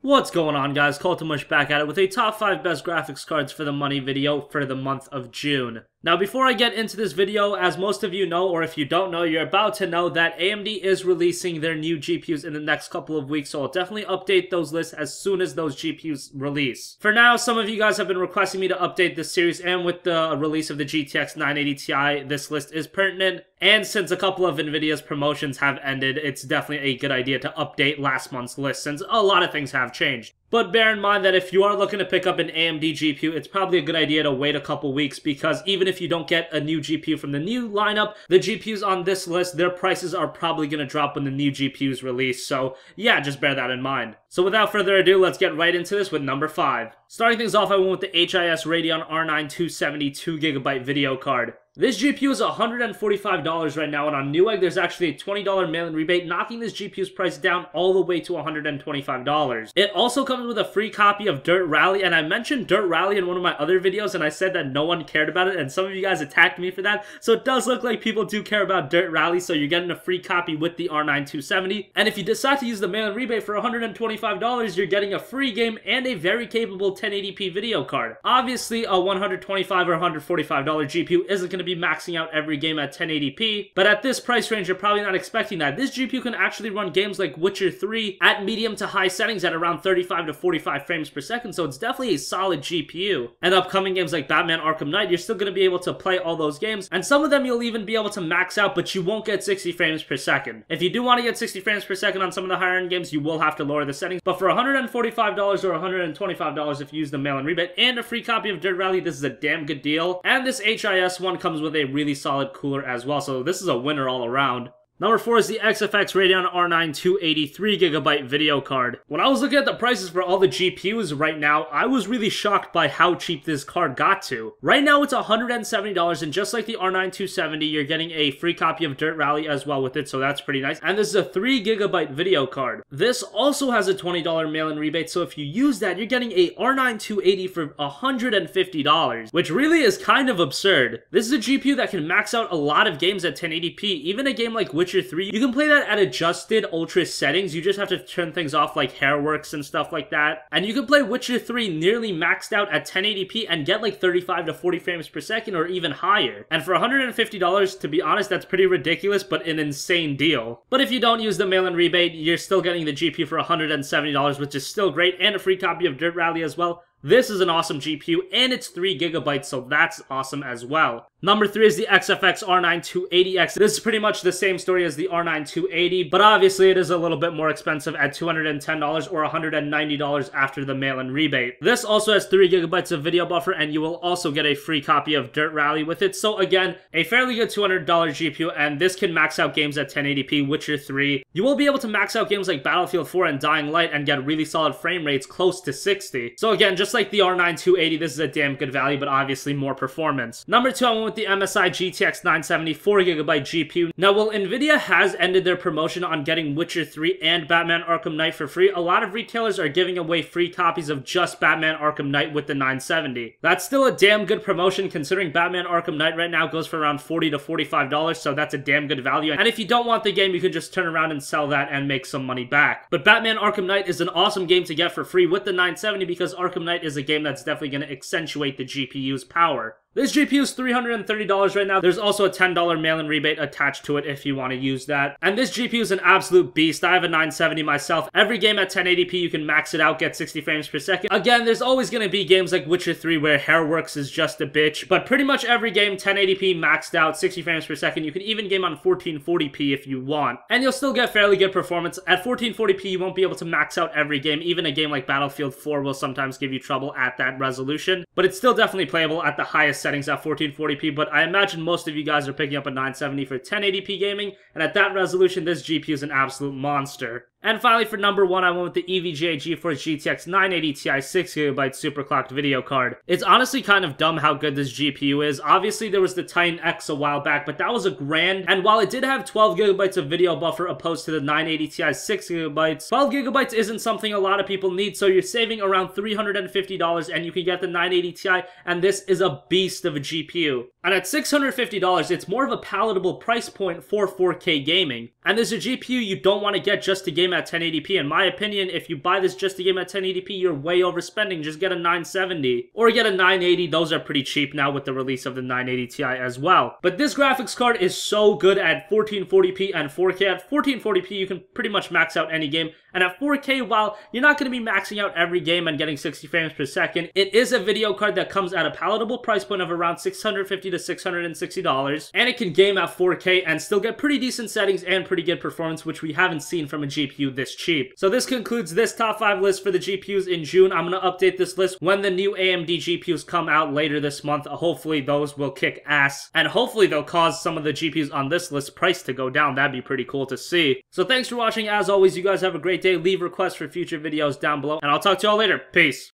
What's going on, guys? Cultimush back at it with a top 5 best graphics cards for the money video for the month of June. Now, before I get into this video, as most of you know, or if you don't know, you're about to know that AMD is releasing their new GPUs in the next couple of weeks, so I'll definitely update those lists as soon as those GPUs release. For now, some of you guys have been requesting me to update this series, and with the release of the GTX 980 Ti, this list is pertinent. And since a couple of NVIDIA's promotions have ended, it's definitely a good idea to update last month's list, since a lot of things have changed. But bear in mind that if you are looking to pick up an AMD GPU, it's probably a good idea to wait a couple weeks, because even if you don't get a new GPU from the new lineup, the GPUs on this list, their prices are probably going to drop when the new GPUs release. So yeah, just bear that in mind. So without further ado, let's get right into this with number 5. Starting things off, I went with the MSI Radeon R9 272GB video card. This GPU is $145 right now, and on Newegg there's actually a $20 mail-in rebate, knocking this GPU's price down all the way to $125. It also comes with a free copy of Dirt Rally, and I mentioned Dirt Rally in one of my other videos, and I said that no one cared about it, and some of you guys attacked me for that, so it does look like people do care about Dirt Rally, so you're getting a free copy with the R9 270, and if you decide to use the mail-in rebate for $125, you're getting a free game and a very capable 1080p video card. Obviously, a $125 or $145 GPU isn't going to be maxing out every game at 1080p, but at this price range you're probably not expecting that. This GPU can actually run games like Witcher 3 at medium to high settings at around 35 to 45 frames per second, so it's definitely a solid GPU. And upcoming games like Batman Arkham Knight, you're still going to be able to play all those games, and some of them you'll even be able to max out, but you won't get 60 frames per second. If you do want to get 60 frames per second on some of the higher end games, you will have to lower the settings, but for $145 or $125 if you use the mail-in rebate and a free copy of Dirt Rally, this is a damn good deal. And this HIS one comes with a really solid cooler as well, so this is a winner all around. Number 4 is the XFX Radeon R9 283GB video card. When I was looking at the prices for all the GPUs right now, I was really shocked by how cheap this card got to. Right now it's $170, and just like the R9 270, you're getting a free copy of Dirt Rally as well with it, so that's pretty nice. And this is a 3GB video card. This also has a $20 mail-in rebate, so if you use that, you're getting a R9 280 for $150, which really is kind of absurd. This is a GPU that can max out a lot of games at 1080p, even a game like Witcher 3, you can play that at adjusted ultra settings. You just have to turn things off like Hairworks and stuff like that. And you can play Witcher 3 nearly maxed out at 1080p and get like 35 to 40 frames per second or even higher. And for $150, to be honest, that's pretty ridiculous, but an insane deal. But if you don't use the mail-in rebate, you're still getting the GPU for $170, which is still great, and a free copy of Dirt Rally as well. This is an awesome GPU, and it's 3GB, so that's awesome as well. Number 3 is the XFX R9 280X. This is pretty much the same story as the R9 280, but obviously it is a little bit more expensive at $210 or $190 after the mail-in rebate. This also has 3GB of video buffer, and you will also get a free copy of Dirt Rally with it. So again, a fairly good $200 GPU, and this can max out games at 1080p, Witcher 3. You will be able to max out games like Battlefield 4 and Dying Light and get really solid frame rates close to 60. So again, just like the R9 280, this is a damn good value, but obviously more performance. Number 2, I went with the MSI GTX 970 4GB GPU. Now, while NVIDIA has ended their promotion on getting Witcher 3 and Batman Arkham Knight for free, a lot of retailers are giving away free copies of just Batman Arkham Knight with the 970. That's still a damn good promotion, considering Batman Arkham Knight right now goes for around $40 to $45, so that's a damn good value. And if you don't want the game, you can just turn around and sell that and make some money back. But Batman Arkham Knight is an awesome game to get for free with the 970, because Arkham Knight is a game that's definitely going to accentuate the GPU's power. This GPU is $330 right now. There's also a $10 mail-in rebate attached to it if you want to use that. And this GPU is an absolute beast. I have a 970 myself. Every game at 1080p, you can max it out, get 60 frames per second. Again, there's always going to be games like Witcher 3 where Hairworks is just a bitch, but pretty much every game 1080p maxed out, 60 frames per second. You can even game on 1440p if you want. And you'll still get fairly good performance. At 1440p, you won't be able to max out every game. Even a game like Battlefield 4 will sometimes give you trouble at that resolution, but it's still definitely playable at the highest settings at 1440p, but I imagine most of you guys are picking up a 970 for 1080p gaming, and at that resolution, this GPU is an absolute monster. And finally, for number 1, I went with the EVGA GeForce GTX 980 Ti 6GB superclocked video card. It's honestly kind of dumb how good this GPU is. Obviously, there was the Titan X a while back, but that was a grand, and while it did have 12GB of video buffer opposed to the 980 Ti 6GB, 12GB isn't something a lot of people need, so you're saving around $350, and you can get the 980 Ti, and this is a beast of a GPU. And at $650, it's more of a palatable price point for 4K gaming. And there's a GPU you don't want to get just to game at 1080p. In my opinion, if you buy this just to game at 1080p, you're way overspending. Just get a 970 or get a 980. Those are pretty cheap now with the release of the 980 Ti as well. But this graphics card is so good at 1440p and 4K. At 1440p, you can pretty much max out any game. And at 4K, while you're not going to be maxing out every game and getting 60 frames per second, it is a video card that comes at a palatable price point of around $650 to $660. And it can game at 4K and still get pretty decent settings and pretty good performance, which we haven't seen from a GPU this cheap. So this concludes this top 5 list for the GPUs in June. I'm going to update this list when the new AMD GPUs come out later this month. Hopefully those will kick ass, and hopefully they'll cause some of the GPUs on this list price to go down. That'd be pretty cool to see. So thanks for watching. As always, you guys have a great day. Leave requests for future videos down below, and I'll talk to y'all later. Peace.